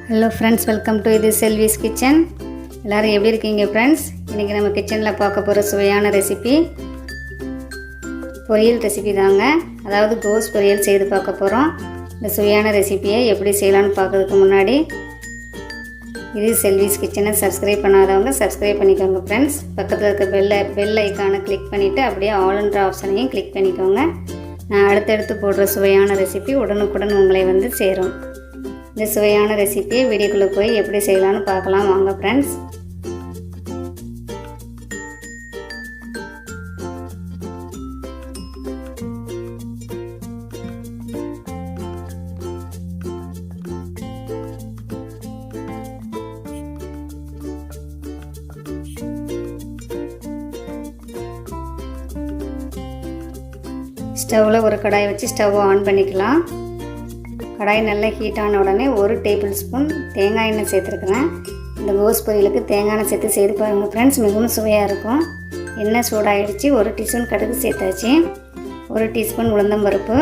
Hello friends, welcome to Idhu Selvi's kitchen. எல்லாரும் எப்படி இருக்கீங்க friends? இன்னைக்கு நம்ம கிச்சன்ல பார்க்க போற சுவையான ரெசிபி பொரியல் ரெசிபி தாங்க. அதாவது கோஸ் பொரியல் செய்து பார்க்க போறோம். இந்த சுவையான ரெசிபியை எப்படி செய்யலாம்னு பார்க்கிறதுக்கு முன்னாடி Idhu Selvi's kitchen சப்ஸ்கிரைப் பண்ணாதவங்க சப்ஸ்கிரைப் பண்ணிக்கோங்க friends. பக்கத்துல இருக்க பெல் ஐகானை கிளிக் பண்ணிட்டு அப்படியே ஆல் என்ற ஆப்ஷனையும் கிளிக் பண்ணிக்கோங்க. நான் அடுத்தடுத்து போடுற சுவையான ரெசிபி உடனுக்குடன் உங்களை வந்து சேரும். இந்த சுவையான ரெசிபியை வீடியோக்குள்ளே போய் எப்படி செய்யலாம்னு பார்க்கலாம் வாங்க ஃப்ரெண்ட்ஸ். ஸ்டவ்வில் ஒரு கடாய் வச்சு ஸ்டவ் ஆன் பண்ணிக்கலாம். கடாய் நல்லா ஹீட் ஆன உடனே 1 டேபிள் ஸ்பூன் தேங்காய் எண்ணெய் சேர்த்துருக்குறேன். இந்த கோஸ் பொரியலுக்கு தேங்காய் எண்ணெய் சேர்த்து செய்து பாருங்கள் ஃப்ரெண்ட்ஸ், மிகவும் சுவையாக இருக்கும். எண்ணெய் சூடாகிடுச்சு. 1 டீஸ்பூன் கடுகு சேர்த்தாச்சு. 1 டீஸ்பூன் உளுந்தம்பருப்பு,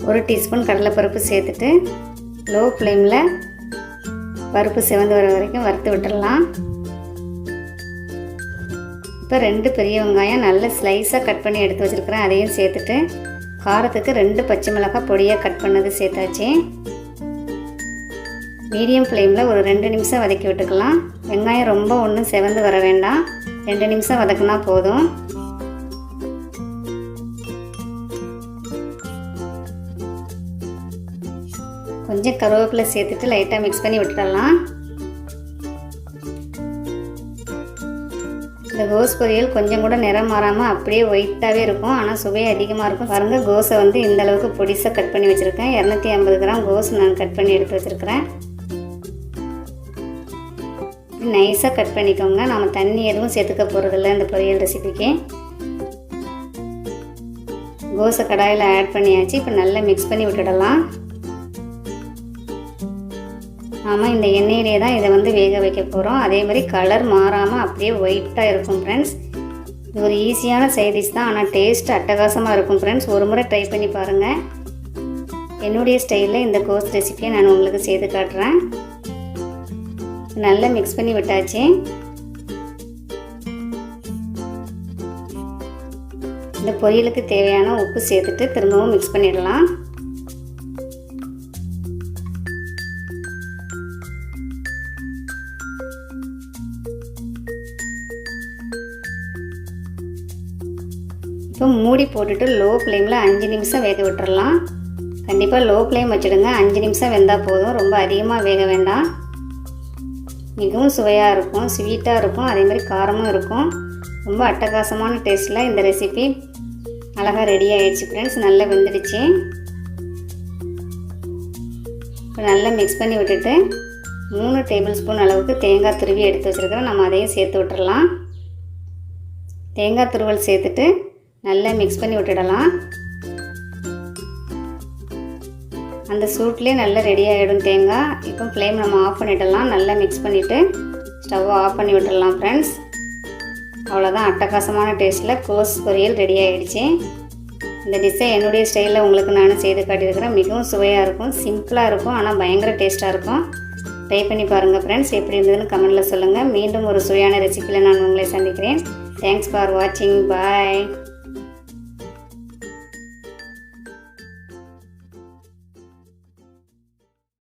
1 டீஸ்பூன் கடலைப்பருப்பு சேர்த்துட்டு லோ ஃப்ளேமில் பருப்பு சிவந்து வர வரைக்கும் வறுத்து விட்டுடலாம். இப்போ 2 பெரிய வெங்காயம் நல்ல ஸ்லைஸாக கட் பண்ணி எடுத்து வச்சுருக்கிறேன், அதையும் சேர்த்துட்டு காரத்துக்கு 2 பச்சை மிளகாய் பொடியாக கட் பண்ணது சேர்த்தாச்சு. மீடியம் ஃப்ளேமில் ஒரு 2 நிமிஷம் வதக்கி விட்டுக்கலாம். வெங்காயம் ரொம்ப ஒன்றும் செவந்து வர வேண்டாம், 2 நிமிஷம் வதக்குனா போதும். கொஞ்சம் கருவேப்பிலை சேர்த்துட்டு லைட்டாக மிக்ஸ் பண்ணி விட்டுடலாம். இந்த கோஸ் பொரியல் கொஞ்சம் கூட நிறம் மாறாமல் அப்படியே ஒயிட்டாகவே இருக்கும், ஆனால் சுவை அதிகமாக இருக்கும். பாருங்கள், கோஸை வந்து இந்த அளவுக்கு பொடிசாக கட் பண்ணி வச்சுருக்கேன். 250 கிராம் கோஸ் நான் கட் பண்ணி எடுத்து வச்சுருக்கிறேன். நைஸாக கட் பண்ணிக்கோங்க. நம்ம தண்ணி எதுவும் சேர்த்துக்க போகிறதில்ல இந்த பொரியல் ரெசிபிக்கு. கோஸை கடாயில் ஆட் பண்ணியாச்சு. இப்போ நல்லா மிக்ஸ் பண்ணி விட்டுடலாம். ஆமாம், இந்த எண்ணெயிலே தான் இதை வந்து வேக வைக்க போகிறோம். அதே மாதிரி கலர் மாறாமல் அப்படியே ஒயிட்டாக இருக்கும் ஃப்ரெண்ட்ஸ். இது ஒரு ஈஸியான சைட் டிஷ் தான், ஆனால் டேஸ்ட் அட்டகாசமாக இருக்கும் ஃப்ரெண்ட்ஸ். ஒரு முறை ட்ரை பண்ணி பாருங்கள். என்னுடைய ஸ்டைலில் இந்த கோஸ் ரெசிபியை நான் உங்களுக்கு செய்து காட்டுறேன். நல்லா மிக்ஸ் பண்ணி விட்டாச்சு. இந்த பொரியலுக்கு தேவையான உப்பு சேர்த்துட்டு திரும்பவும் மிக்ஸ் பண்ணிடலாம். இப்போ மூடி போட்டுட்டு லோ ஃப்ளேமில் 5 நிமிஷம் வேக விட்டுறலாம். கண்டிப்பாக லோ ஃப்ளேம் வச்சுடுங்க. 5 நிமிஷம் வெந்தால் போதும், ரொம்ப அதிகமாக வேக வேண்டாம். மிகவும் சுவையாக இருக்கும், ஸ்வீட்டாக இருக்கும், அதேமாதிரி காரமும் இருக்கும். ரொம்ப அட்டகாசமான டேஸ்ட்டில் இந்த ரெசிபி அழகாக ரெடி ஆகிடுச்சு ஃப்ரெண்ட்ஸ். நல்லா வெந்துடுச்சு. இப்போ நல்லா மிக்ஸ் பண்ணி விட்டுட்டு 3 டேபிள் ஸ்பூன் அளவுக்கு தேங்காய் துருவி எடுத்து வச்சுருக்கிறேன். நம்ம அதையும் சேர்த்து விட்டுடலாம். தேங்காய் துருவல் சேர்த்துட்டு நல்லா மிக்ஸ் பண்ணி விட்டுடலாம். அந்த சூட்லேயே நல்லா ரெடி ஆகிடும் தேங்காய். இப்போ ஃப்ளேம் நம்ம ஆஃப் பண்ணிடலாம். நல்லா மிக்ஸ் பண்ணிவிட்டு ஸ்டவ்வை ஆஃப் பண்ணி விட்டுடலாம் ஃப்ரெண்ட்ஸ். அவ்வளோதான், அட்டகாசமான டேஸ்ட்டில் கோஸ் பொரியல் ரெடி ஆகிடுச்சு. இந்த டிஷ்ஷை என்னுடைய ஸ்டைலில் உங்களுக்கு நான் செய்து காட்டியிருக்கிறேன். மிகவும் சுவையாக இருக்கும், சிம்பிளாக இருக்கும், ஆனால் பயங்கர டேஸ்ட்டாக இருக்கும். ட்ரை பண்ணி பாருங்கள் ஃப்ரெண்ட்ஸ். எப்படி இருந்ததுன்னு கமெண்ட்டில் சொல்லுங்கள். மீண்டும் ஒரு சுவையான ரெசிபியில் நான் உங்களை சந்திக்கிறேன். தேங்க்ஸ் ஃபார் வாட்சிங். பாய்.